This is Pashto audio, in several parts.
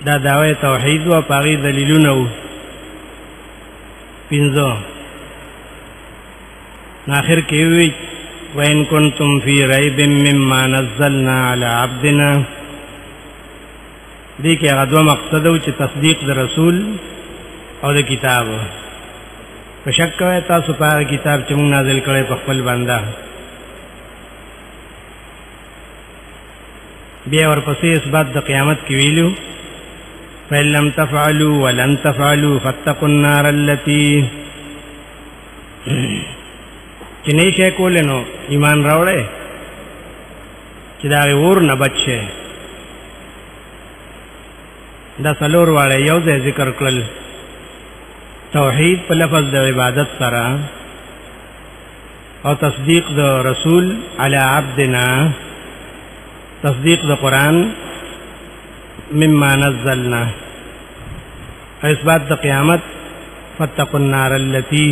دا دعوی توحید و پاغی دلیلونه و پینزو آخر کې وی وَإِن كُنتُمْ فِي رَيْبٍ مِّمَّا نَزَّلْنَا عَلَى عَبْدِنَا دې کې هغه دوه مقصد و چې تصدیق د رسول او د کتاب په شک کوي تاسو په کتاب چې موږ نازل کړی په خپل بنده بیا ورپسې اثبات د قیامت کې ویلو فَإِن لَّمْ تَفْعَلُوا وَلَن تَفْعَلُوا فَاتَّقُوا النَّارَ الَّتِي چې نه شي کولای نو ایمان راوړې چې دا اور نه بچي دا څلور واړه یو ځای ذکر کړل توحید په لفظ د عبادت سره او تصدیق د رسول علی عبدنا تصدیق د قرآن مما نزلنا اثبات د قیامت فاتقوا النار التي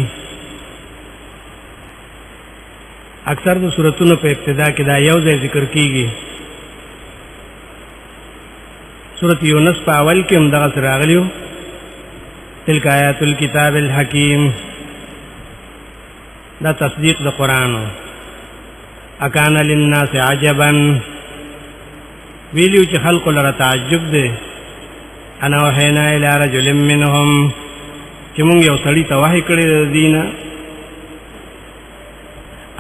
اکثر د سورتونو په ابتدا کې دا یو ځای ذکر کیږي سورۃ یونس په اول کې هم دغه سره راغلیو تلک آیات الکتاب الحکیم دا تصدیق د قرآن اکان للناس عجبا ویلیو چې خلق لره تعجب دی انا وحینا الی رجل منهم چې مونږ یو سړی ته وحی کړی دینه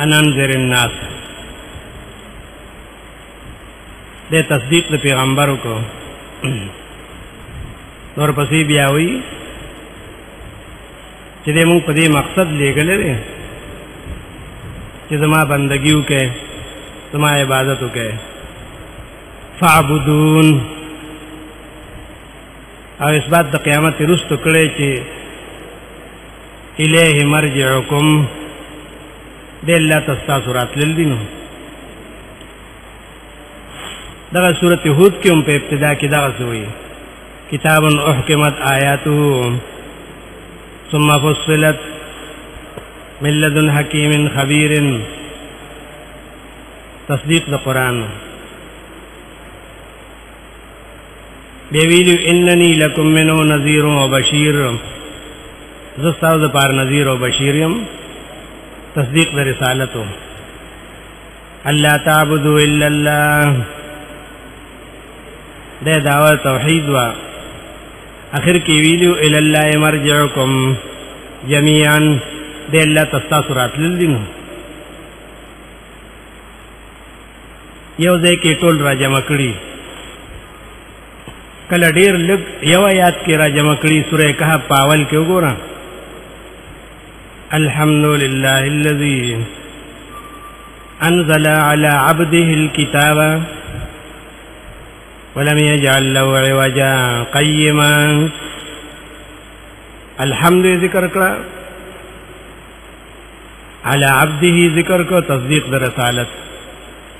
انانذر الناس دې تصدیق د پیغمبرو کو نور پسې بیا وی چې دې مونږ په دې مقصد لګلې دي چې زما بندګي وکړي زما عبادت وکړي فعبدون او اثبات د قیامت رستو کړي چې الیه مرجعکم دې الله تاسو راتلل دي نو دغه سورۃ هود کې هم په ابتدا کې دا وایي کتاب احکمت آیاته ثم فصلت من لدن حکیم خبیر تصدیق د قرآن بیویلو اننی لکم منو نذیر و بشیر زستاو د پار نذیر و بشیریم تصدیق د رسالتو اللہ تعبدو الا اللہ دے دعوی توحید و اخر کی ویلو الا اللہ مرجعکم جمیعا دے اللہ تستاثرات للدینو یو دے کی ټول را جمع کړي کله ډیر لږ یو آیات کې را جمع کړي سورہ کہف پاول کې وګورئ الحمد لله الذي انزل على عبده الكتاب ولم يجعل له عوجا قيما الحمد ذکر کړه على عبده ذکر کو تصدیق د رسالت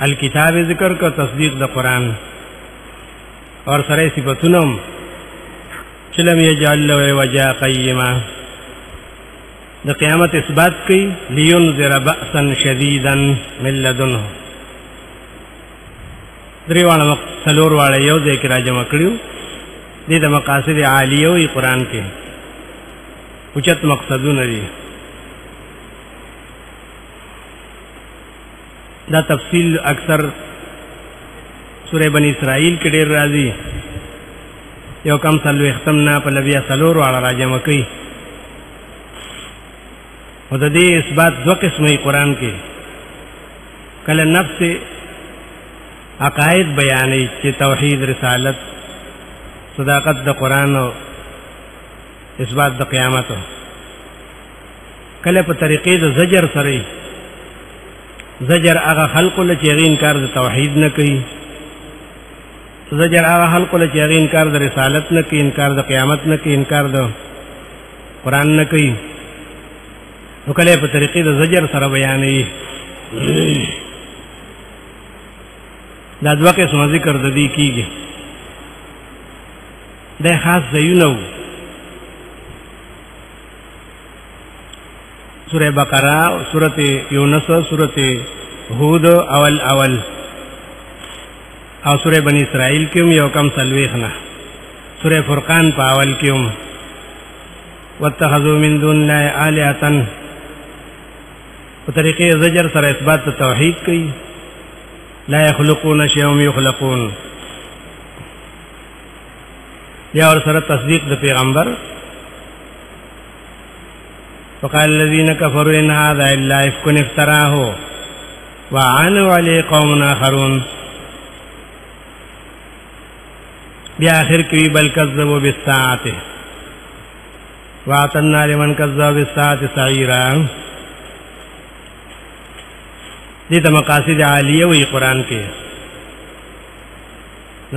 الکتاب ذکر کو تصدیق د قرآن اور سره صفاتونم چلم یجعل له عوجا قیما د قیامت اثبات کی لینذر بأسا شدیدا من لدنه دریوانه څلور واړه یو ذکر راجم کړیو دې د مقاصد عالیه وی قرآن کې اوچت مقصدونه دي دا تفصیل اکثر سورہ بنی اسرائیل کې ډېر راځي یو کم سلو ختمنا په لبیا سلور واړه راجم کوي او د دې اثبات دو قسمه قرآن کې کله نفس عقاید بیانې چې توحید رسالت صداقت د قرآن او اثبات د قیامت کله په طریقې د زجر سره زجر هغه خلق له چې انکار د توحید نه کوي زجر هغه خلق له چې انکار د رسالت نه کوي انکار د قیامت نه کوي انکار د قرآن نه کوي نو کله په طریقې د زجر سره بیانې دا دوه قسمه ذکر د دې کیږي د خاص ځایونو سورہ بقرہ سورۃ یونس سورۃ ہود اول او سورہ بنی اسرائیل کې یو کم سلويخنا سورہ فرقان په اول کې هم واتخذوا من دون الله آلهة په طریقې زجر سره اثبات توحید کوي لا يخلقون شيئا وهم يخلقون یا اور سره تصدیق د پیغمبر وقال الذين كفروا إن هذا إلا إفك افتراه وعنوا عليه قوم آخرون بیا آخر کی بل کذبوا بالساعة واعتدنا لمن كذب بالساعة سعيرا دې ته مقاصد عالیه وی قرآن کې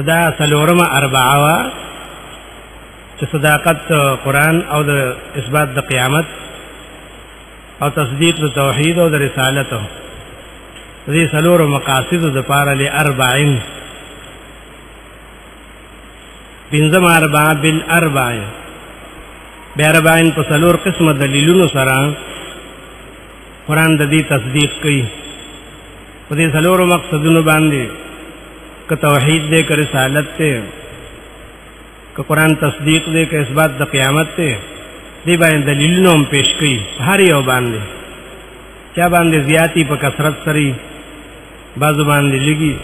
دا سلورم اربعه وا چې صداقت قرآن او د اثبات د قیامت او تصدیق د توحید او د رسالت دې سلور مقاصد د پاره ل 40 بنظم اربعه بالاربعه بیاربعین په سلور قسم دلیلونو سره قرآن د دې تصدیق کوي په دې سلور مقصدونو باندې که توحید دې که رسالت دې که قرآن تصدیق دې که اثبات د قیامت دې دې باندې دلیلونه هم پیش کوي هر یو باندې چا باندې زیاتی په کثرت سره بعضو باندې لګي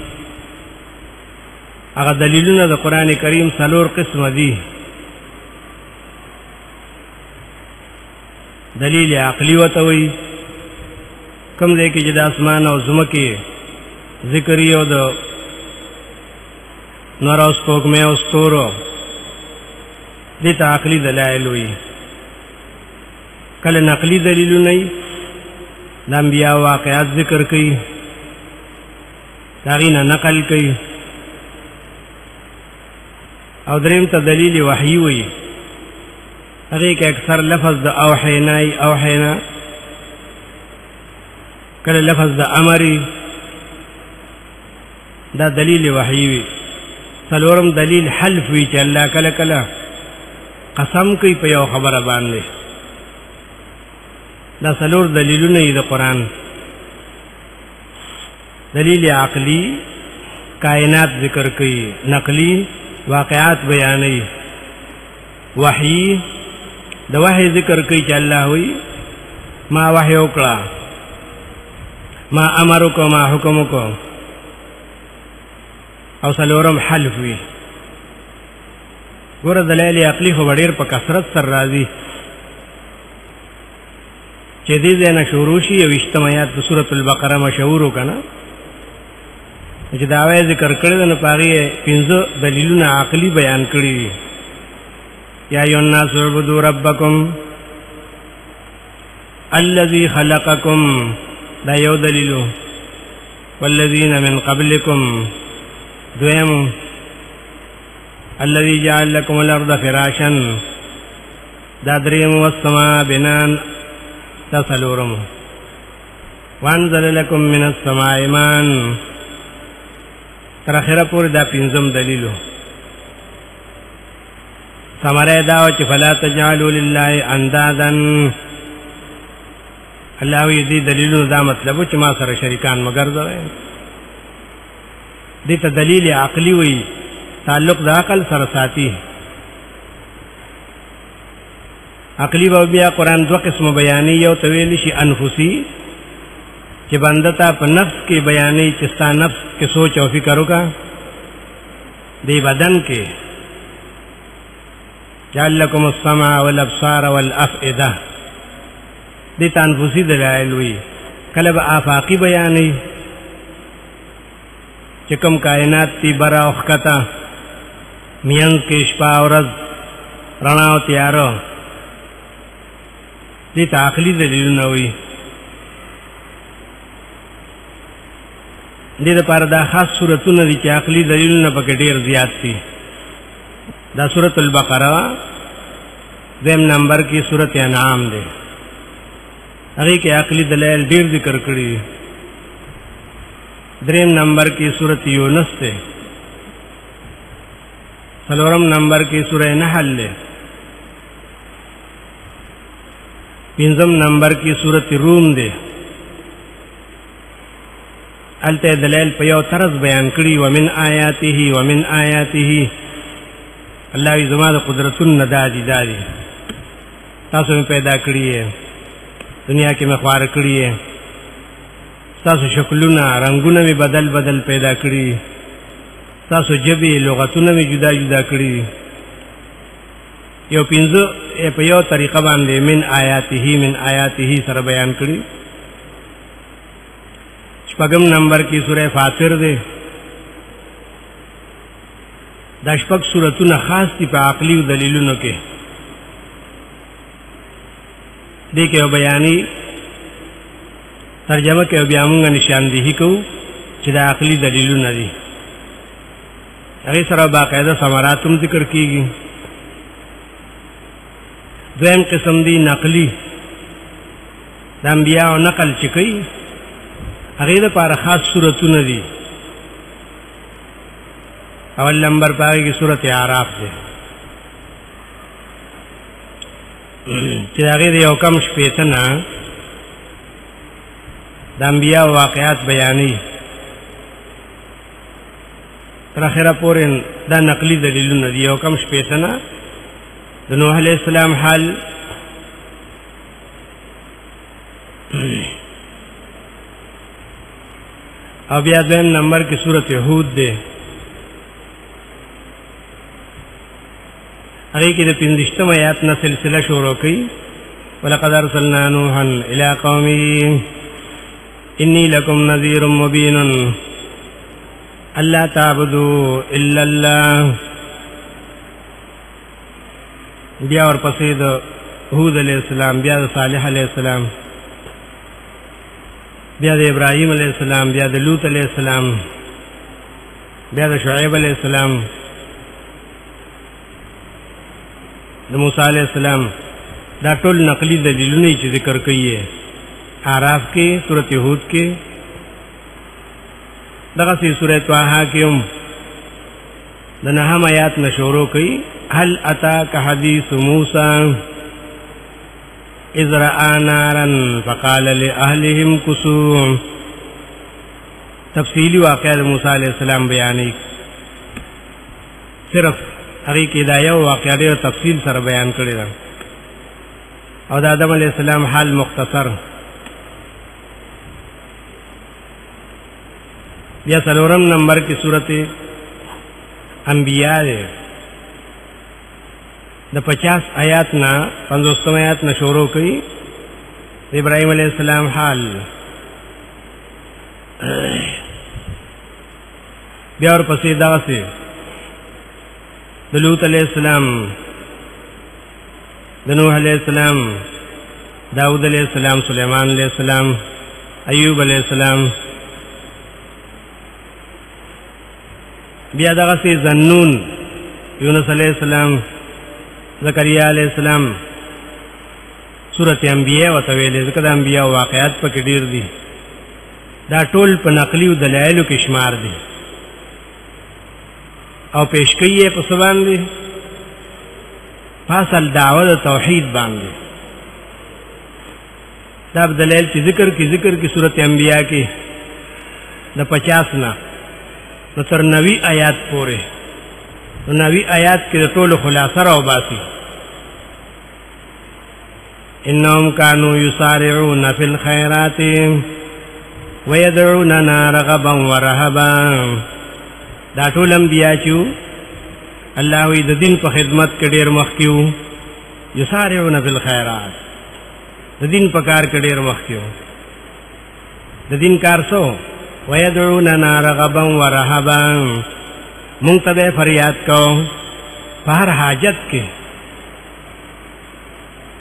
هغه دلیلونه د قرآن کریم سلور قسم دي دلیل عقلی وتوي کم دې کې چې د اسمان او زمکه ذکر یو د نور اوس پوګمه او ستورو دې ته عقلی دلایل وي کله نقلی دلیلونه نه د انبیاء واقعات ذکر کوي داغینا نقل کوي او دریم ته دلیل وحی وي هغه کې اکثر لفظ د اوحینا کله لفظ د امری دا دلیل وحی وي څلورم دلیل حلف وی چې الله کله کله قسم کوي په یو خبره باندې دا څلور دلیلونه دي د قرآن دلیل عقلی کائنات ذکر کوي نقلی واقعات بیانوي وحی د وحی ذکر کوي چې الله وی ما وحی وکړه ما امرکو ما حکمکو او سلورم حلف وی ګوره دلایل عقلی خو ډېر په کثرت سره راځي چې دې نه شروع شي او اجتماعات د سورۃ البقره مشهور وکړه چې دا وایي ذکر کړل نو پاره 15 دلیلونه عقلی بیان کړی دي یا ایها الناس اعبدوا ربکم الذی خلقکم دا یو دلیلو والذین من قبلکم دویم الذی جعل لكم الارض فراشا دا دریم والسماء بناء دا سلورم وانزل لكم من السماء ماء تر اخره پورې دا پنځم دلیلو سمره دا چې فلا تجعلوا لله اندادا الله دې دلیلونو دا مطلب چې ما سره شریکان مگر ځوي دې ته دلیل عقلی وي تعلق د عقل سره ساتي عقلی به بیا قرآن دو قسم بیانې یو تویل شي انفسی چې بنده ته په نفس کې بیانې چې ستا نفس کې سوچ او فکر وکړه دې بدن کې جعل لكم السمع والابصار والافئده دې تنفسی دلایل وي کله به آفاقی بیانې چې کوم کائنات تی برا او خطا میان کې شپه او ورځ رڼا او تیارو دې تعقلی دلیلونه وي دې لپاره دا خاص سورتونه دي چې عقلی دلیلونه پکې ډېر زیات دي دا سورۃ البقره دیم نمبر کی سورۃ انعام ده هغه کې عقلی دلایل ډېر ذکر کړی دریم نمبر کی سورۃ یونس ده څلورم نمبر کی سورۃ نحل ده پنځم نمبر کی سورۃ روم ده الته دلایل په یو طرز بیان کړی ومن آیاته الله ای زما د قدرتون نه دادي تاسو مې پیدا کړی یې دنیا کې مې خوار کړی یې تاسو شکلونه رنگونه مې بدل پیدا کړی تاسو جبې لغتونه مې جدا کړی یو پنځه په یو طریقه باندې من آیاته سره بیان کړی شپږم نمبر کې سورہ فاطر ده دا شپږ سورتونه خاص دي په عقلي او دلیلونو کې دې کې بیانې ترجمه کې بیا موږ نشاندهي کوو چې دا عقلي دلیلونه دي هغه سره باقاعده ثمرات هم ذکر کیږي دویم قسم دی نقلی د انبیاء نقل چې کوي هغه لپاره خاص سورتونه دي اول نمبر پاره کې سورۃ اعراف ده چې هغه یو کم شپېته نه د انبیاء واقعات بیانې تر اخره پورې دا نقلی دلیلونه دي یو کم شپېته نه د نوح علیہ السلام حال او بیا دویم نمبر کې سورۃ هود ده هغه کې د 15 آیات نه سلسله شروع کړي ولقد ارسلنا نوحا الى قومه انی لکم نذیر مبین الا تعبدوا الا الله بیا ورپسې د هود علیہ السلام بیا د صالح علیہ السلام بیا د ابراهیم علیہ السلام بیا د لوط علیہ السلام بیا د شعیب علیہ السلام د موسی علیہ السلام دا ټول نقلی دلیلونه چې ذکر کړي اعراف کې سورۃ هود کې دغه سورۃ طه کې هم د نهم آیات نشورو کوي هل اتاک حدیث موسی اذ رأى نارا فقال لأهلهم كثوا تفصیلی واقعہ موسی علیہ السلام بیانې صرف هغه کې دا یو واقعہ ډېر تفصیل سره بیان کړی دی او د آدم علیہ السلام حال مختصر بیا څلورم نمبر کې سورۃ انبیاء ده د 50 آیات نه 50 آیات نه شروع کړي ابراهیم علیہ السلام حال بیا ورپسې داسې د لوط علیہ السلام د نوح علیہ السلام داؤد علیہ السلام سلیمان علیہ السلام ایوب علیہ السلام بیا دغه زنون یونس علیہ السلام زکریا علیہ السلام سورۃ انبیاء وتویل ذکر انبیاء واقعات پکې ډیر دي دا ټول په نقلی او دلایلو کې شمار دي او پیش کړي په سبان دي فاصل دعوت توحید باندې دا دلایل چې ذکر کې سورۃ انبیاء کې د 50 نه تر 90 آیات پورې 90 آیات کې ټول خلاصه راو باسي انهم كانوا يسارعون في الخيرات ويدعوننا رغبا ورهبا دا ټول انبیاء چې الله وی د دین په خدمت کې ډېر مخکیو یسارعون فی الخيرات د دین په کار کې ډېر مخکیو د دین کار سو ويدعوننا رغبا ورهبا مونږ ته فریاد کو په هر حاجت کې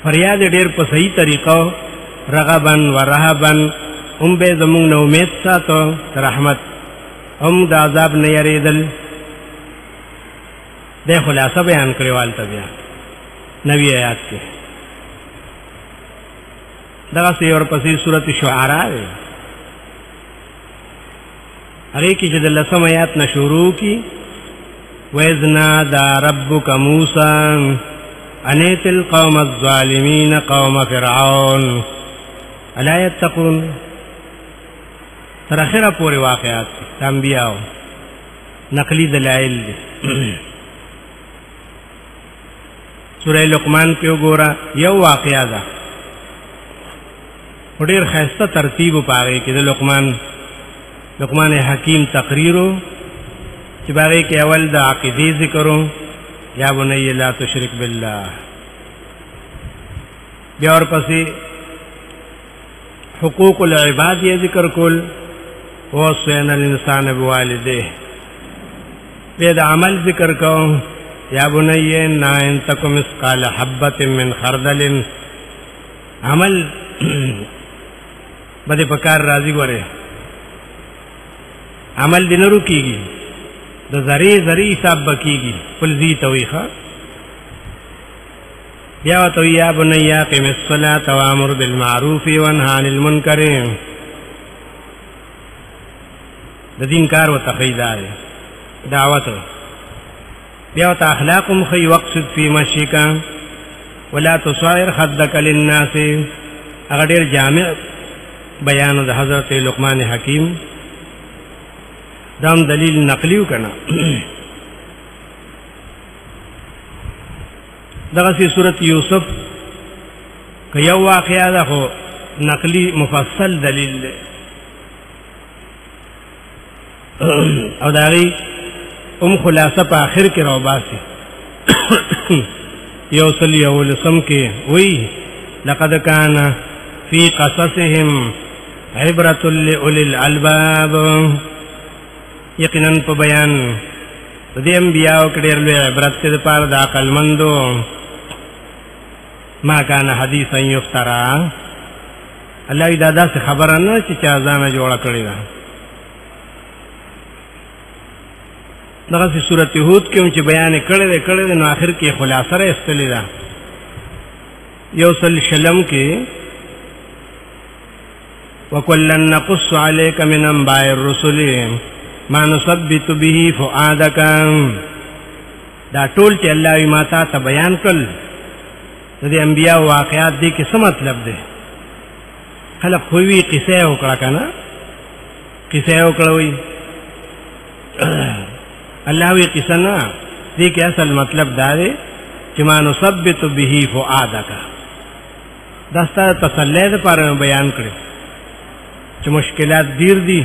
فریاد ډېر په صحیح طریقو رغبا ورهبا هم به زمونږ نو امید ساتو رحمت هم د عذاب نه یریدل د خلاصه بیان کړوال ته بیا نوی آیات کې دغه سی اور پسې سورۃ شعراء هغه کې چې د لسم آیات نه شروع کی وَإِذْ نَادَى رَبُّكَ مُوسَى أَنِ ائْتِ الْقَوْمَ الظَّالِمِينَ قَوْمَ فِرْعَوْنَ أَلَا يَتَّقُونَ تر اخره پورې واقعات انبیاء نقلی دلائل سورہ لقمان په وګوره یو واقعیا ده ډېر خاصه ترتیب پاره کې د لقمان حکیم تقریرو چې باغې کې اول د عقیدې ذکرو یا بنی لا تشرک بالله بیا ورپسې حقوق العباد یې ذکر کول وصینا الانسان بوالديه بیا د عمل ذکر کوم یا بنی ان تکم مثقال حبة من خردل عمل بده پکار راضی غره عمل دینرو کیږي د ذری حساب بکیږي فلزی تویخه بیا تو یا بنی قم الصلاة وامر بالمعروف وانهى عن المنکر د دین کار او تخیدار دعوت بیا ته اخلاقم خی وقصد فی مشیک ولا تصائر خدک للناس هغه ډیر جامع بیان د حضرت لقمان حکیم دام دلیل نقلیو کنا دغه سی سورۃ یوسف که یو واقعا ده خو نقلی مفصل دلیل ده او داغي خلاصه په اخر کې راو باسي یو صلی اول سم کې وی لقد كان في قصصهم عبرة لأولي الألباب یقینا په بیان د دې انبیاء کې ډېر لوی عبرت دې پاره د عقل مندو ما کان حدیثا یفترا الله دا داسې خبره نه چې چا ځان جوړ کړی دا دغه سورۃ هود کې چې بیان کړی نو آخر کې خلاصه را استلې ده یو سل شلم کې وکلن نقص عليك من انباء الرسل ما نثبت به فؤادك دا ټول چې الله یې ماته ته بیان کړل د انبیاء واقعات دي کې څه مطلب ده خلک خو وی قصه وکړه کنه قصه وکړوي الله وی قصه نه دې کې اصل مطلب دا دی چې ما نثبت به فؤادك داستا تسلی لپاره بیان کړی چې مشکلات ډیر دي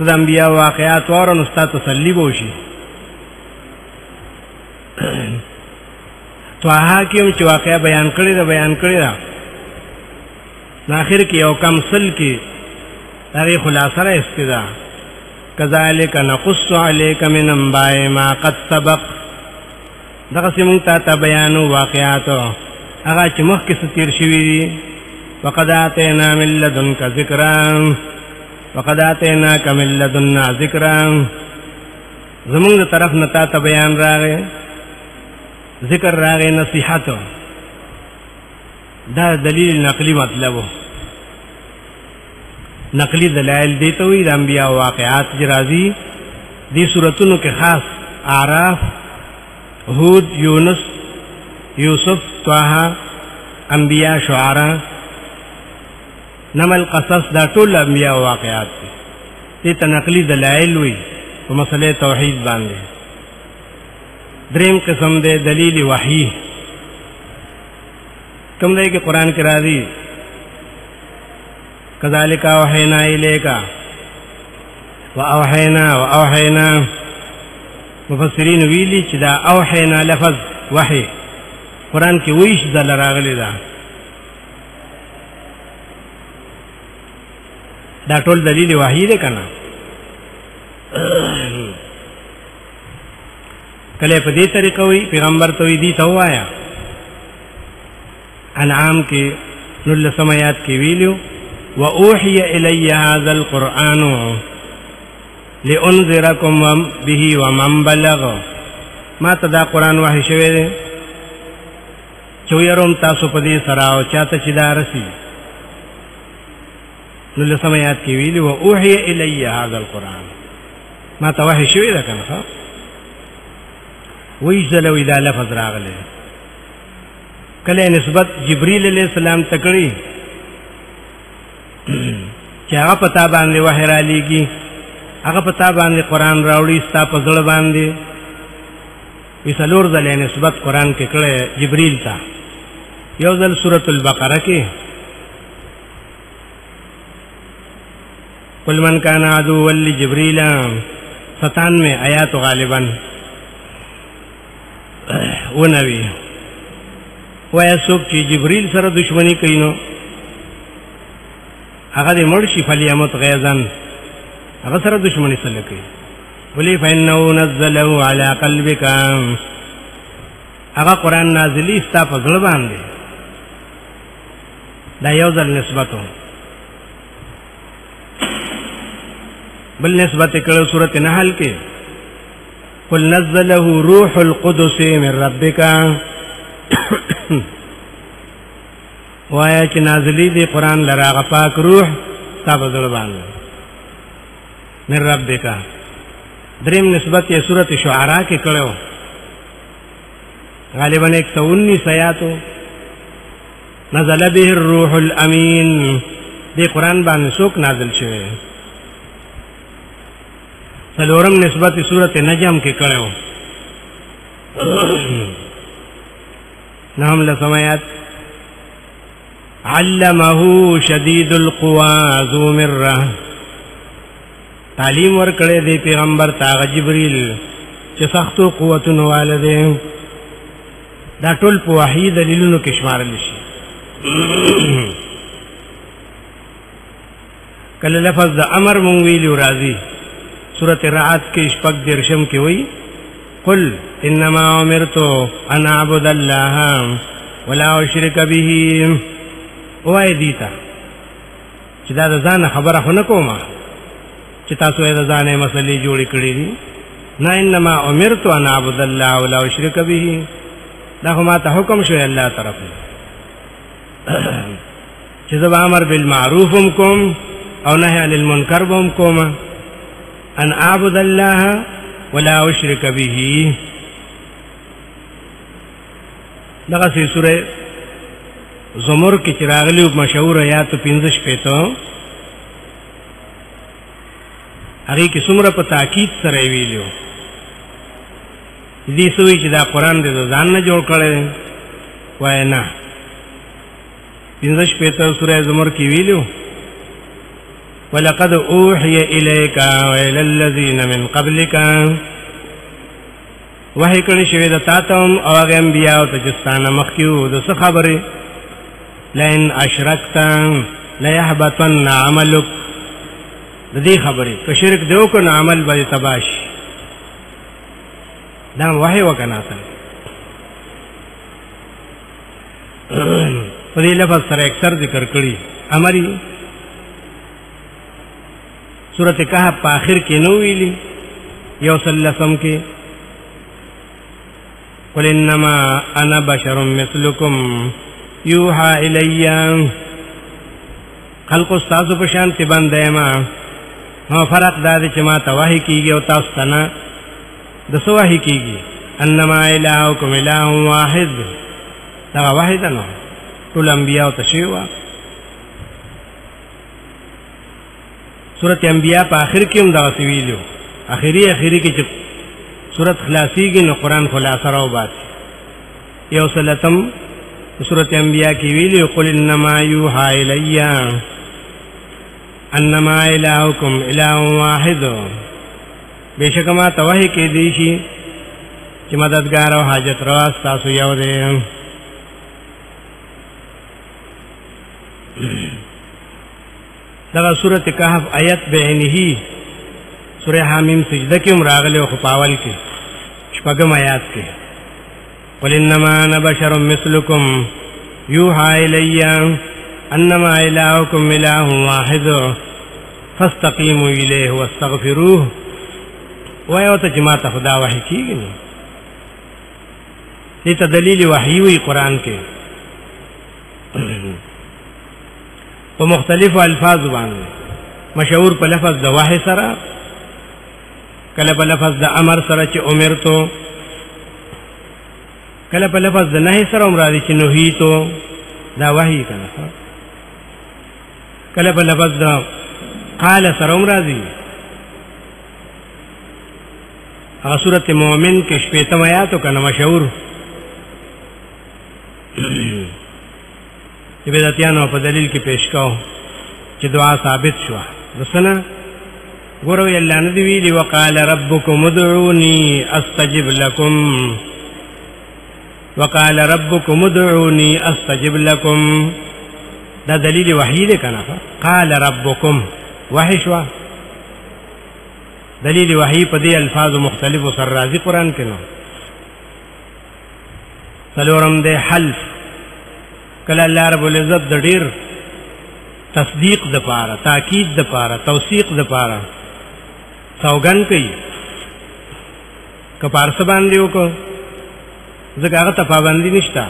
د انبیاء واقعات ورن استاد تسلی وشي تو حاکم چې واقعا بیان کړی دا اخر کې یو کم سل کې هغه خلاصه را استدا کذالک نقص علیک من انباء ما قد سبق دغه سیمون ته بیانو واقعات هغه چې مخکې ستیر شوی دي وقد آتینا من لدنک ذکرا وقد آتیناک من لدنا ذکرا زمونږ طرف نه تا بیان راغی ذکر راغی نصیحت دا دلیل نقلی مطلب نقلی دلائل دیته وی د انبیاء واقعات جرازی دی سورتونو کې خاص اعراف هود یونس یوسف طه انبیاء شعراء نمل قصص دا ټول انبیاء واقعات دي ته نقلی دلائل وی په مسله توحید باندې دریم قسم دے دلیل وحی کوم دی کې قران کې راځي کذالک اوحینا الیک واوحینا مفسرین ویلي چې دا اوحینا لفظ وحی قران کې ویش دل راغلی دا ټول دلیل وحی دی کنه کله په دې طریقه وی پیغمبر ته وی دي توایا انعام کې نل سمات کې ویلو واوحي الي هذا القران لانذركم به ومن بلغ ما تدا قران وحی شوی دی چویروم تاسو په دې سره او چاته چې دارسي نل سمات کې ویلو واوحي الي هذا القران ما ته وحی شوی ده کنه ویزلوی دا لفظ راغله کله نسبت جبرئیل علیہ السلام تکړی چې هغه پتا باندې وحی را لېږي هغه پتا باندې قران راوړي ستا په ځړ باندې وسلور ځله نسبت قران کې کړه جبريل ته یو ځل سورۃ البقره کې قل من كان عدوا لجبريل 97 آیات غالبا ونوي وای څوک چې جبريل سره دښمنی کوي نو هغه دې مرشي فلیمت غیظن هغه سره دښمنی سره کوي ولی فإنه نزله على قلبك هغه قران نازلی ستا په زړه باندې دا یو ځل نسبتو بل نسبت کړه سورۃ نحل کې قل نزله روح القدس من ربك وایا چې نازلی دی قران لراغه پاک روح تاسو زړه باندې من ربک دریم نسبت یې سورۃ شعراء کې کړو غالبا 119 آیاتو نزل به الروح الامین دی قران باندې څوک نازل شوی څلورم نسبت سورۃ نجم کې کړو نام له سمات علمه شدید القوا ذو مره تعلیم ورکړې دی پیغمبر تا جبريل چې سختو قوتونو والده دا ټول په وحی دلیلونو کې شمارل شي کله لفظ د امر مونږ ویلو راځي سورۃ رعد کې شپږ درشم کې وایي قل انما امرت ان اعبد الله ولا اشرك به وای دیتا چې دا ځان خبره خو نه کومه چې تاسو یې ځانې مسلې جوړې کړې دي نه انما امرت ان اعبد الله ولا اشرك به دا خو ما ته حکم شوی الله طرف چې زه امر بالمعروف کوم او نهي عن المنکر کوم ان اعبد الله ولا اشرك به دغه سوره زمر کې چراغلی مشهور آیات 15 پېته هغه کې څومره په تاکید سره ویلو دې سوي چې دا قران دې ځان نه جوړ کړي وای نه 15 پېته سوره زمر کې ویلو ولقد اوحي اليك والى الذين من قبلك وحی کړي شوی د تاتم او هغه انبیا او تجستانه مخکیو د څه خبره لئن اشرکت ليحبطن عملك د دې خبره که شرک دیو کو نه عمل به تباش دا وحی وکنا ته په دې لفظ سره اکثر ذکر کړي امري سورۃ کہف په اخر کې نو ویلي یو سلسم کې قل انما انا بشر مثلكم یوحى الی خلق استاد په شان ته باندې ما فرق دا چې ما ته وحی کیږي او تاسو ته نه د څه وحی کیږي انما الهکم اله واحد دا واحد نه ټول انبیاء ته شیوا سورۃ انبیاء په اخر کې هم دا ویلو اخری کې چې سورۃ خلاصيږي نو قران خلاصه راو باسي یو سلتم سورۃ انبیاء کې ویلو قل انما یوحى الی انما الهکم اله واحد بشک ما توحید کې دی شي چې مددگار او حاجت روا تاسو یو دی دا سورۃ کہف آیت بعینه سورہ حامیم سجدہ کې راغله او خپاول کې شپږم آیات کې قل انما انا بشر مثلكم يوحى الي انما الهكم اله واحد فاستقيموا اليه واستغفروه وایو ته جماعت خدا وحی کیږي دې ته دلیل وحی وی قران کې په مختلفو الفاظ باندې مشهور په لفظ د وحی سره کله په لفظ د امر سره چې امرتو کله په لفظ د نهي سره مرادي چې نهیتو دا وحی کنه کله په لفظ د قال سره مرادي هغه سورۃ مومن کې شپږم آیات کنه مشهور چې بدعتیانو په دلیل کې پیش کاو چې دعا ثابت شو رسنه ګورو یلا ندی ویلی وقال ربکم ادعونی استجب لكم وقال ربکم ادعونی استجب لكم دا دلیل وحی دی کنه قال ربکم وحی شو دلیل وحی په دې الفاظ مختلف سر راځي قران کې نو څلورم دې حلف کله الله رب العزت د ډیر تصدیق د پاره تاکید د پاره توثیق د پاره سوګن کوي کپار څه باندې وکړه ځکه هغه ته پابندي نشته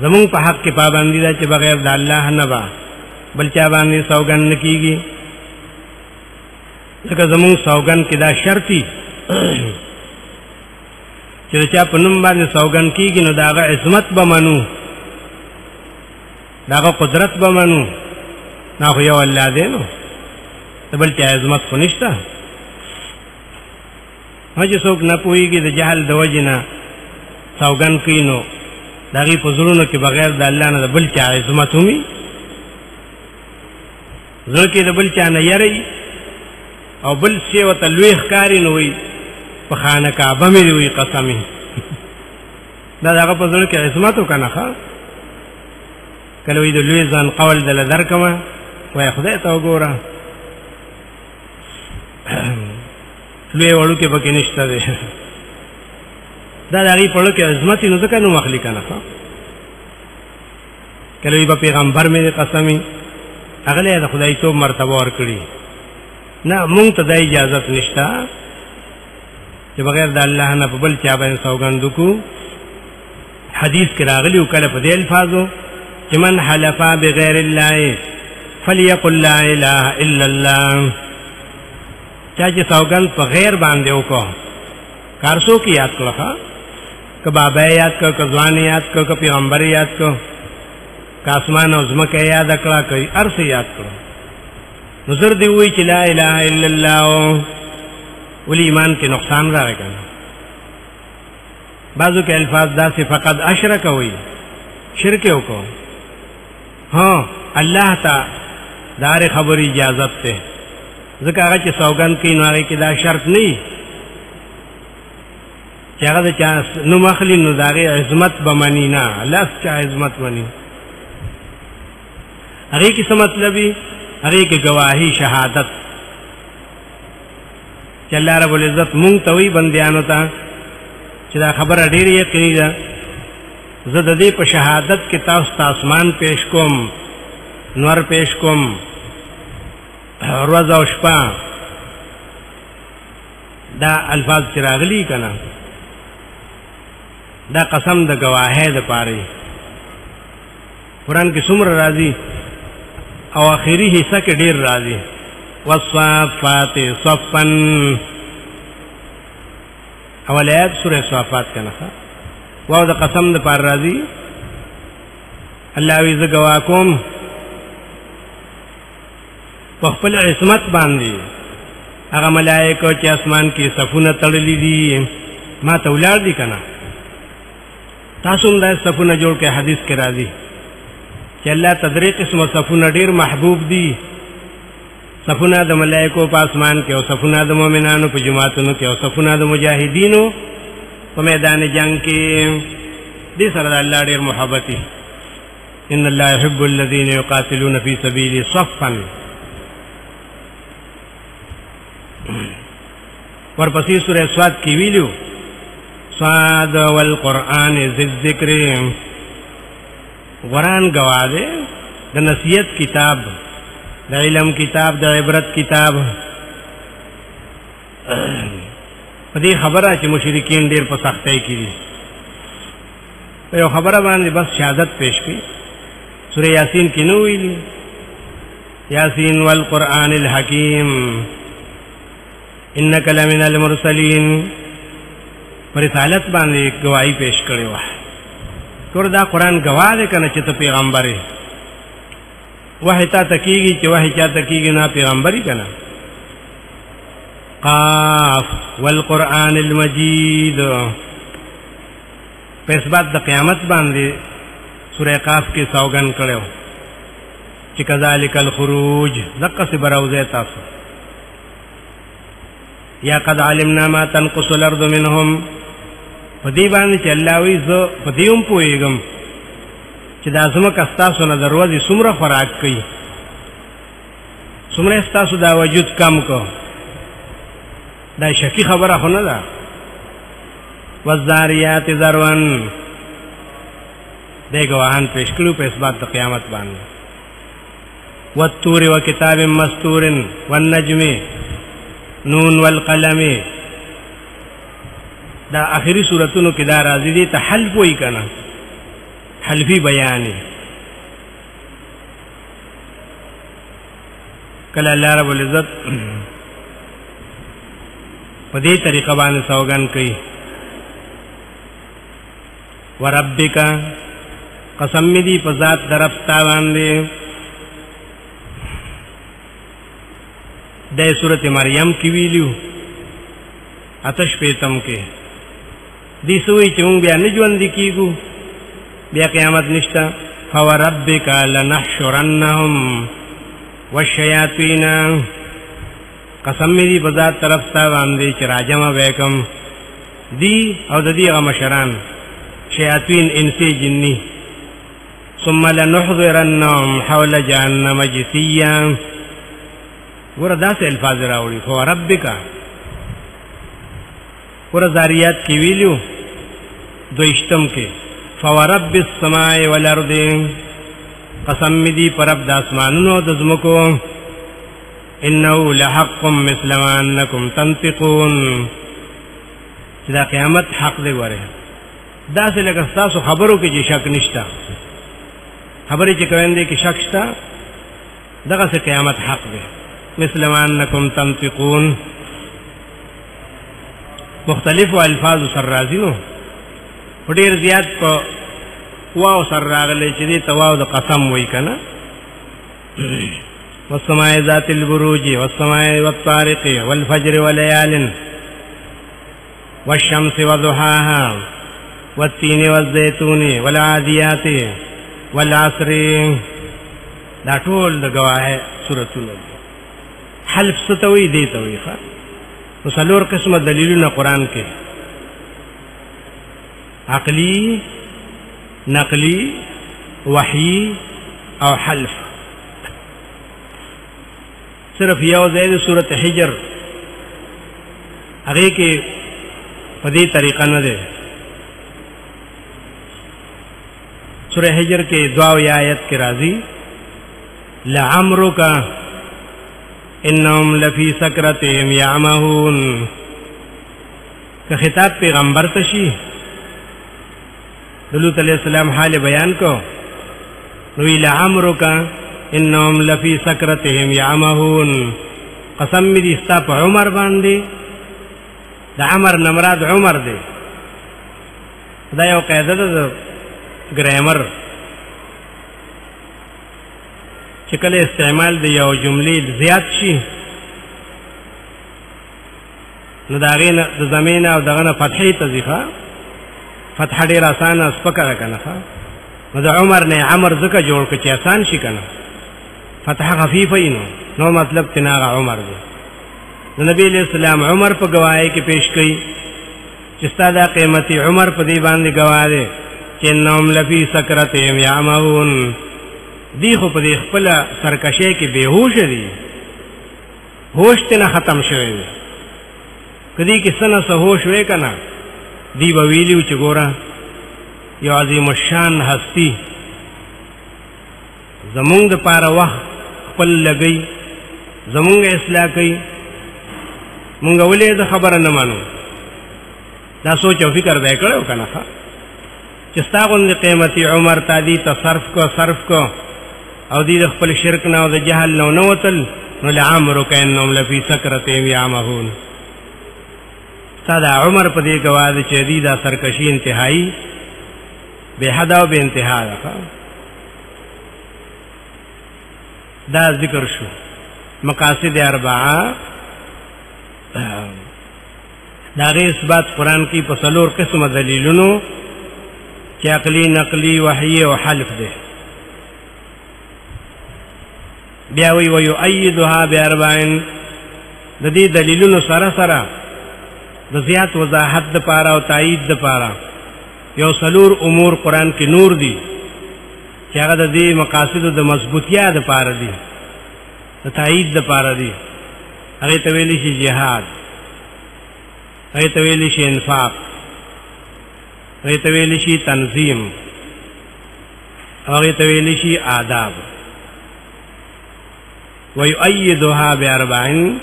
زمون په حق کې پابندي ده چې بغیر د الله نه با بل چا باندې سوګن نه کیږي ځکه زمون سوګن کې دا شرطي چې چا په نوم باندې سوګن کیږي نو داغه عظمت به منو داغه قدرت به منو نه خو یو الله دی نو بل چا عظمت خو نشته هغه څوک نه پوهیږي د جهل د وجنه سوګن کینو داغي په زړونو کې بغیر د الله نه بل چا عظمت همي ځکه د بل چا نه یری او بل شی وته لوی ښکاری نه وي په خانه کعبه مې وي قسمي دا هغه په ځل کې عظمت وکنه ښا کله وی د لوی ځان قول دل درکمه وای خدای ته وګوره لوی وړو کې پکې نشته دی دا دغه په لکه عظمت نو ځکه نو مخلي کنه ښا کله وی په پیغمبر مې قسمي اغله د خدای ته مرتبه ور کړی نه مونږ ته د اجازه نشته چې بغیر د الله نه په بل چا باندې سوګند کو حدیث کې راغلی وکړه په دې الفاظو چې من حلفا بغیر الله فليقل لا اله الا الله چې سوګند په غیر باندې وکړه کارسو کې یاد کړه که بابا یاد کړه که ځوان یاد کړه که پیغمبر یاد کړه که اسمان او زمکه یاد کړه که ارس یاد کړه نظر دی وی چې لا اله الا الله ول ایمان کې نقصان راغی کنه بعضو کې الفاظ داسې فقط اشرک وی شرک وکړو ها الله ته دار خبر اجازه ته ځکه هغه چې سوګند کوي نو هغه کې دا شرط نه چې هغه چا نو مخلی نو داغه عظمت بمنی نه الله چا عظمت منی هغه کې څه مطلب هغه کې گواہی شهادت چې الله رب العزت مونږ ته وی بندیانو ته چې دا خبره ډېری یقیني ده زه د دې په شهادت کې تاسو ته اسمان پیش کوم نور پیش کوم ورځ او شپه دا الفاظ چې راغلي کنه دا قسم د گواهی د پاره قرآن کې څومره راځي او اخیری حصہ کې ډېر راځي والصافات صفا اول آیات سورہ صافات کنه واو د قسم د پاره راځي الله وی ز گواکم په خپل عصمت باندې هغه ملائکه چې اسمان کې صفونه تړلې دي ما ته ولار دي کنه تاسو هم دا صفونه جوړ کې حدیث کې راځي چې الله تدریق اسمه صفونه ډیر محبوب دي صفونه د ملائکه په اسمان کې او صفونه د مؤمنانو په جماعتونو کې او صفونه د مجاهدینو په میدان جنگ کې دې سره الله ډیر محبت دي ان الله يحب الذين يقاتلون في سبيله صفا ورپسې سورہ صاد کې ویلو صاد والقرآن ذی الذکر قرآن گواذ د نصیحت کتاب د علم کتاب د عبرت کتاب په دې خبره چې مشرکین ډېر په سختۍ کې دي یو خبره باندې بس شهادت پیش کړي سورہ یاسین کې نو ویلي یاسین والقرآن الحکیم انک لمن المرسلین پر رسالت باندې گواہی پیش کړي و ټول دا قرآن گواه دی کنه چې ته پیغمبر یې وحی تا تکیږي چې وحی چا تکیږي نه پیغمبري کنه قاف والقرآن المجید. په اثبات د قیامت باندې سورہ قاف کې سوګن کړو چې کذالک الخروج دقه سے براوزه تاسو یا قد علمنا ما تنقص الارض منهم. په دې باندې چې الله وی زه په دې هم پوهیږم چې دا زمکه ستاسو نه دروازې څومره خوراک کوي، څومره ستاسو دا وجود کم کو. دا شکی خبره خو نه ده. والذاریات ذروان دې ګواهان پیش کړو په اثبات د قیامت باندې. والطور وکتاب مستور والنجم نون والقلم. دا آخری سورتونو کې دا راځي دي ته حلف وای کنه، حلفی بیان. کله الله رب العزت په دې طریقه باندې سوګن کوي وربک قسم دی په ذات درفتا باندې. د سورۃ مریم کې ویلو آتش پیتم کې دې سوې چې موږ بیا نه ژوند کیږو، بیا قیامت نشتا. فوربک لنحشرنهم والشیاطین. قسم دی په ذات درفتا باندې چې راجمه وکم دی او د دې غمشران شیاطین انسی جنی. ثم لنحضرنهم حول جهنم جثیا. وردا سے الفاظ راوړي فوربک. ور زاریات کې ویلو دویشتم کې فورب السماء والارض. قسم دی پر رب د اسمانونو د زمکو. انه لحق مثل ما انکم تنطقون. دا قیامت حق دی وره. دا سه لکه تاسو خبرو کې چې شک نشتا، خبرې چې کوي کې شک شتا، دغه سه قیامت حق دی. مثل ما انکم تنطقون. مختلف الفاظ سر راځي نو ډېر زیات په واو سر راغلي چې دې تواو د قسم وای کنه. والسماء ذات البروج والسماء والطارق والفجر وليال والشمس وضحاها والتين والزيتون والعاديات والعصر. دا ټول د گواه سورۃ حلف ستوي دی توي ښا. نو څلور قسمه دلیلونه قران کې عقلی، نقلی، وحی او حلف. صرف یو ځای د سورۃ حجر هغه کې په دې طریقه نه ده. سورۃ حجر کې 2 آیت کې راځي لعمرک انهم لفی سکرتهم یعمهون. که خطاب پیغمبر تشی لوط علیہ السلام حال بیان کو نو لعمرک انهم لفی سکرتهم یعمهون. قسم دی استا په عمر باندې. د عمر نمراد عمر دی. دا یو قاعده ده ګرامر چې کله استعمال دی یو جملې زیات شي نو دا غینه د زمینه او دغه فتحې تزیخه فتح ډیر آسان سپکه کنه. نو د عمر نه عمر زکه جوړ ک چې آسان شي کنه، فتح خفیفه نو مطلب تناغه عمر دی. نبی علیہ السلام عمر په گواهی کې پیش کړي چې ستاسو قیمتي عمر په دې باندې گواه دی چې نوم لفی سکرتهم یعمهون. دی خو په دې خپل سرکشی کې بیهوش دي، هوش ته ختم شوی دی. کدی کې سنه سه هوش وې کنه دی به ویلیو چې ګوره یو عظیم الشان هستی زمونږ د پاره وخت خپل لګي، زمونږ اصلاح کوي، مونږ ولې د خبره نه مانو. دا سوچ او فکر به کړو کنه چې ستا غوندې قیمتي عمر تا دی تصرف کو او دی د خپل شرک نه او د جهل نه وتل نو لعمرک انهم لفی سکرتهم یعمهون. دا عمر په دې گواذ چې دی دا سرکشی انتهایی به حد او به انتها ده. دا ذکر شو مقاصد اربعه دا غي اثبات قرآن کی په څلور قسمه دلیلونو چې عقلی نقلی وحی او حلف ده. بیا وی ويؤيدها باربعين، د دې دلیلونو سره سره د زیات وضاحت د پاره او تایید د پاره یو څلور امور قرآن کې نور دي چې هغه د دې مقاصد د مضبوطیا د پاره دي، د تایید د پاره دي. هغه ته ویل شي جهاد، هغه ته ویل شي انفاق، هغه ته ویل شي تنظیم، هغه ته ویل شي آداب. ويؤيدها باربعين،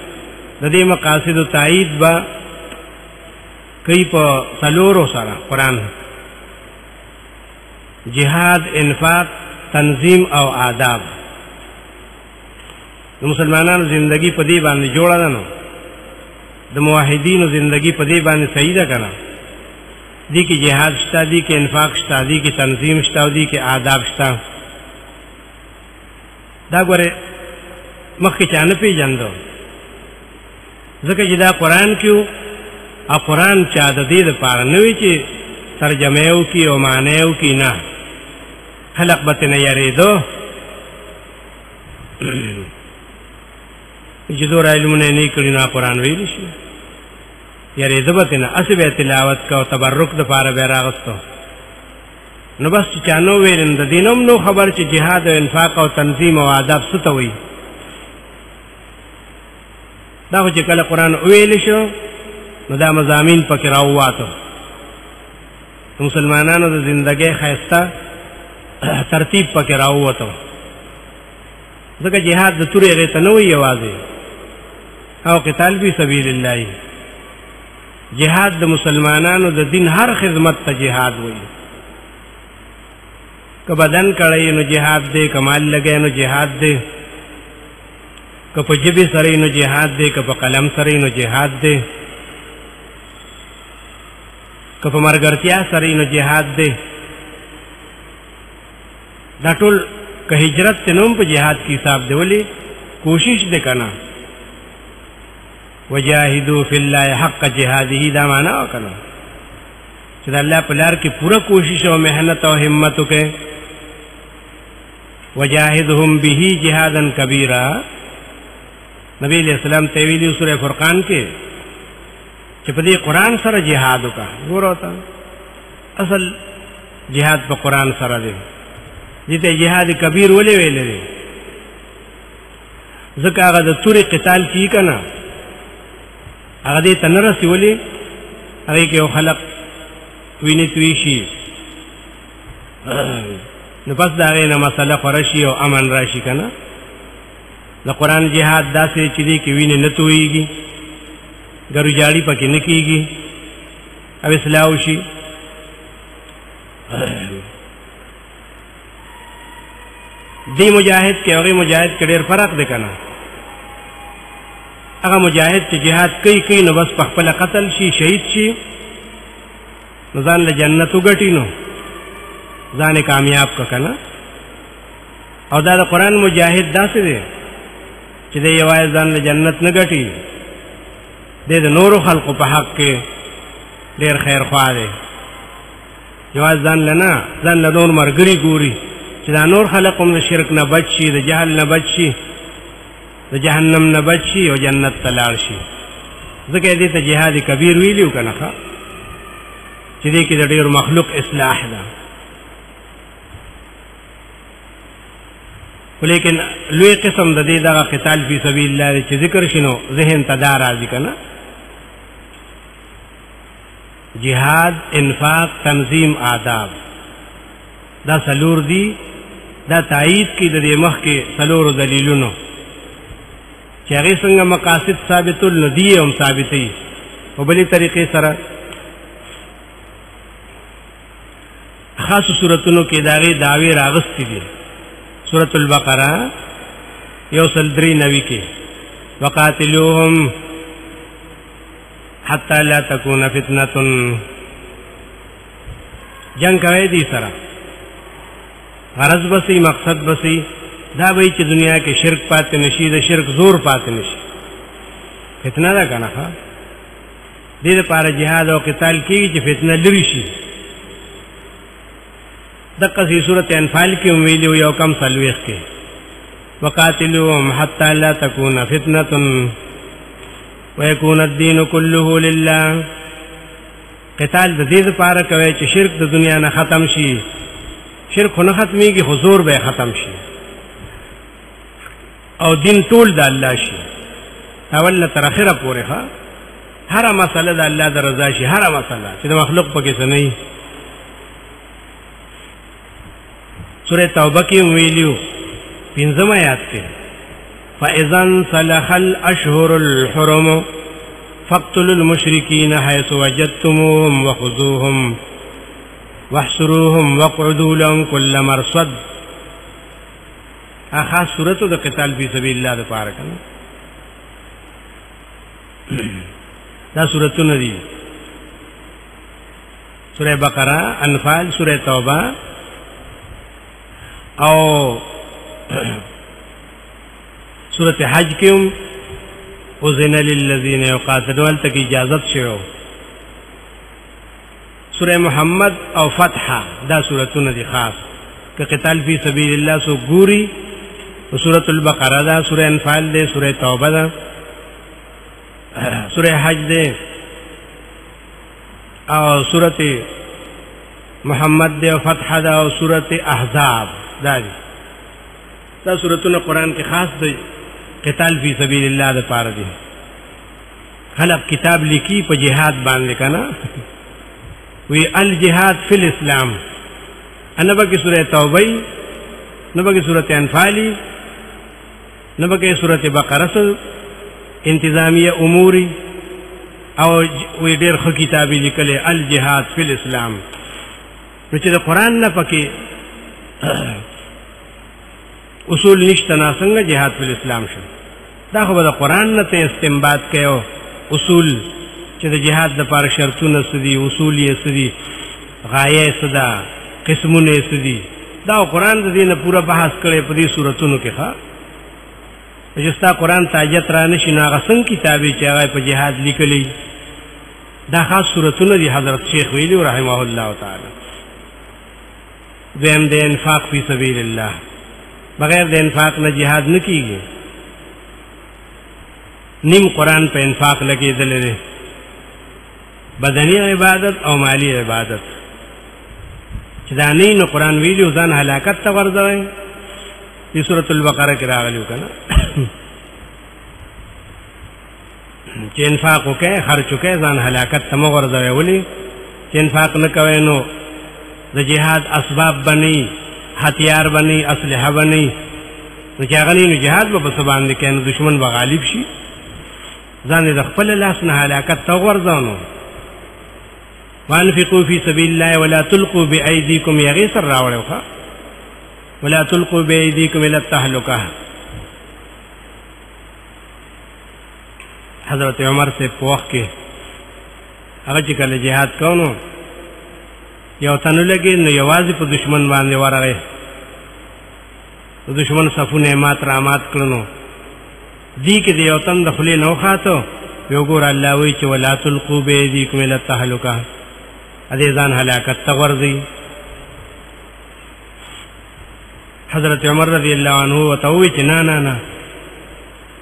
د دې مقاصد تایید با کوي په څلورو سره قرآن: جهاد، انفاق، تنظیم او آداب. د مسلمانانو زندگی په دې باندې جوړه ده، نو د موحدینو زندگی په دې باندې صحیح ده کنه. دې کې جهاد شته، دې کې انفاق شته، دې کې تنظیم شته، دې کې آداب شته. دا ګوره مخکې چا نه پیژندو، ځکه چې دا قرآن کیو او قرآن چا د دې لپاره نه وي چې ترجمه یو کی او معنی یو کی، نه خلق به ترې نه یارېدو چې دومره علمونه یې نه کړي، نه قرآن ویلی شي، یارېده به ترې نه. هسې به یې تلاوت کو، تبرک دپاره به یې راغستو. نو بس چې چا نو ویل، د دې نه هم نو خبر چې جهاد او انفاق او تنظیم او آداب څه ته وایي. دا خو چې کله قرآن ویلی شو نو دا مضامین پکې راوواتو. مسلمانانو د زندګۍ ښایسته ترتیب پکې راووتو، ځکه جهاد د تورې هغې ته نه وایي یوازې، او قتال فی سبیل الله. جهاد د مسلمانانو د دین هر خدمت ته جهاد وایي. که بدن کړی نو جهاد دی، که مال لګی نو جهاد دی، که په ژبې سره نو جهاد دی، که په قلم سره نو جهاد دی، که په مرګرتیا سره نو جهاد دی. دا ټول که هجرت ته نوم په جهاد کې حساب دی، ولی کوشش دی کنه. وجاهدوا فی الله حق جهاده، دا معنا وکنه چې د الله په لار کې پوره کوشش او محنت او همت وکړي. وجاهدهم به جهادا کبیرا، نبی علیہ السلام ته ویلي سورہ فرقان کې چې په دې قرآن سره جهاد وکړه. ګوره تا اصل جهاد په قرآن سره دی. دې ته جهاد کبیر ولې ویلې دی؟ ځکه هغه د تورې قتال چې که نه هغه دې ته نه رسولې، هغې کې یو خلق وینې توی شي، نو پس د هغې نه مسله خوره شي او امن را شي که نه. د قرآن جهاد داسې چې دی کې وینې نه تویږي، ګرو جاړي پکې نه کېږي، او اصلاح وشي. دی مجاهد کې هغې مجاهد کې ډېر فرق دی که نه. هغه مجاهد چې جهاد کوي نو بس په خپله قتل شي، شهید شي، نو ځان له جنت وګټي، نو ځان یې کامیاب که که نه. او دا د قرآن مجاهد داسې دی چې دی یوازې ځان له جنت نه ګټي، دی د نورو خلقو په حق کې ډېر خیرخوا دی. یوازې ځان له نه، ځان له نور ملګري ګوري چې دا نور خلق هم د شرک نه بچ شي، د جهل نه بچ شي، د جهنم نه بچ شي او جنت ته لاړ شي. ځکه دې ته جهاد کبیر ویلي که نه، چې دې کې د ډېر مخلوق اصلاح ده. ولیکن لوی قسم د دې دغه قتال فی سبیل الله چې ذکر شنو ذهن ته دا راځي که نه. جهاد، انفاق، تنظیم، آداب، دا څلور دي. دا تایید کی د دې مخکې څلورو دلیلونو چې هغې څنګه مقاصد ثابتول، نو دي هم ثابتوي په بلې طریقې سره. خاصو صورتونو کې د هغې دعوې راغستې دي. سورة البقرہ 193 کې وقاتلوهم حتی لا تکون فتنة، جنگ کوي دي سره، غرض بسی، مقصد بسی، دا وی چې دنیا کې شرک پاتې نشي، د شرک زور پاتې نشي. فتنه ده کنه ها دې لپاره جهاد او قتال کیږي چې فتنه لري شي. دغه سورۃ انفال کې ویلو یو کم سلويخ کې وقاتلوهم حتى لا تكون فتنه ويكون الدين كله لله. قتال د دې لپاره کوي چې شرک د دنیا نه ختم شي. شرک نه ختميږي، حضور به ختم شي او دین ټول د الله شي. اول تر اخره پورې ها هر مسله د الله د رضا شي، هر مسله چې د مخلوق پکې څه نه وي. سورۃ توبه کې ویلو 15 آیات کې فاذا انسلخ الاشهر الحرم فاقتلوا المشركين حيث وجدتموهم وخذوهم واحصروهم واقعدوا لهم كل مرصد. خاص سورۃ د قتال فی سبیل الله د پاره کنه دا سورۃونه دي. سورہ بقرہ، انفال، سورہ توبہ او سورۃ حج کې اذن للذین یقاتلون تک اجازت شوه. سورہ محمد او فتح دا سورۃونه دي خاص کہ قتال فی سبیل الله سو ګوري. سورۃ البقرہ دا، سورہ انفال دے، سورہ توبہ دا، سورہ حج دے او سورۃ محمد دے او فتح دا او سورۃ احزاب دا دی. دا سورۃونه قرآن کې خاص دی قتال فی سبیل الله د پاره دي. خلق کتاب لیکي په جهاد باندې کنا وی الجهاد فی الاسلام. انبا کی سورۃ توبہ، نبا کی سورۃ انفال، نبا کی سورۃ بقرہ انتظامیہ اموری او وی ډیر خو کتابی لیکلې الجهاد فی الاسلام. نو چې د قرآن نه پکې اصول نشته نه څنګه جهاد فی الاسلام شو؟ دا خو د قرآن نه ته استنباط کړو اصول چې د جهاد لپاره شرطونه سدي، اصول یې سدي، غایه سدا، قسمونه سدي. دا قرآن د دې نه پورا بحث کړي په دې سوراتونو کې ښا. چې ستا قرآن تاجت را نشي نو هغه څنګه کتابي چې هغه په جهاد لیکلي. دا خاص سوراتونه دي حضرت شیخ ویلی رحمه الله تعالی. دویم د انفاق فی سبیل الله، بغیر د انفاق نه جهاد نه کیږي. نیم قرآن په انفاق لګېدل دی، بدنی عبادت او مالی عبادت. چې دا نه نو قرآن ویلو ځان هلاکت ته ورځوي. په سورۃ البقرہ کې راغلیو کنه چې انفاق وکړي، خرچ وکړي، ځان هلاکت ته مو ورځوي. ولې چې انفاق نه کوي نو د جهاد اسباب بني، هتیار بني، اسلحه بني. نو چې هغه نه جهاد په سبا باندې کینو دشمن به غالب شي. ځان د خپل لاس نه هلاکت ته ورځونو. وانفقوا فی سبیل الله ولا تلقوا بأیدیکم یغیث راوړو ولا تلقوا بأیدیکم الی التهلکه. حضرت عمر سے پوخ کې هغه چې کله جهاد کوو یو تنو لګي نو یوازې په دشمن باندې ورغی. د دشمن صفونه مات را مات کړنو. دی کې د یو تن د خلی نو خاطو یو ګور الله وی چې ولا تلقوا بأیدیکم الی التهلکه، ادي ځان هلاکت ته ورځي. حضرت عمر رضی الله عنه وتوی چې نه نه نه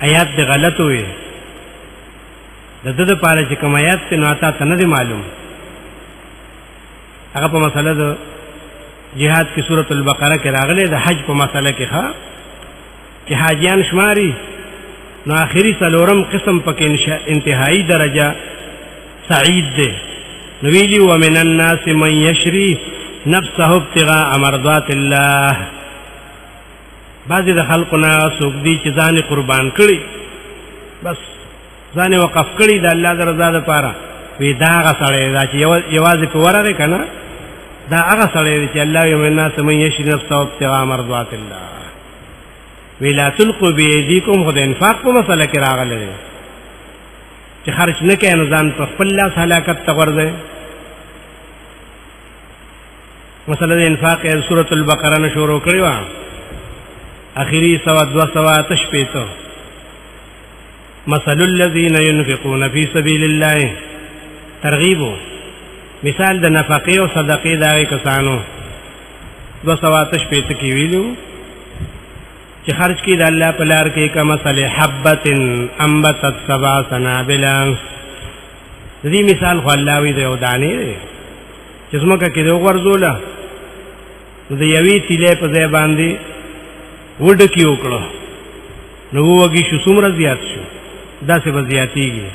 آیات دې غلط وي. د دې لپاره چې کوم آیات ته نو تا ته نه دی معلوم. هغه په مسله د جهاد کې سورۃ البقرہ کې راغلي، د حج په مسله کې ښا چې حاجیان شماري نو آخري څلورم قسم پکې انتهایی درجه سعید ده. نو ویلی ومن الناس من یشری نفسه ابتغاء مرضات الله. بعضی د خلقنا څوک دي چې ځان قربان کړي، بس ځان وقف کړي د الله د رضا لپاره. وی دا هغه سړی دا چې یوازې په ورغی کنه، دا هغه سړی چې الله ومن الناس من یشری نفسه ابتغاء مرضات الله. وی لا تلقوا بأیدیکم، خو د انفاق په مسله کې راغلی دی چې خرچ نه کوي نو ځان په خپل لاس هلاکت ته ورځي. مسله د انفاق یې سورۃ البقرہ نه شروع کړې وه، اخري 228 مثل الذين ينفقون في سبيل الله ترغیب مثال د نفقه او صدقه دا کسانو 208 پیت کی ویلو چې خرج کی د الله په لار کې کما مثل حبۃ انبتت 7 سنابل دې مثال خو الله وی دی او دانی دی چې څنګه کې د ورزوله د یوی تیلې په ځای باندې وډ کی وکړو نو وګي شو څومره زیات شو دا څه وضعیتيږي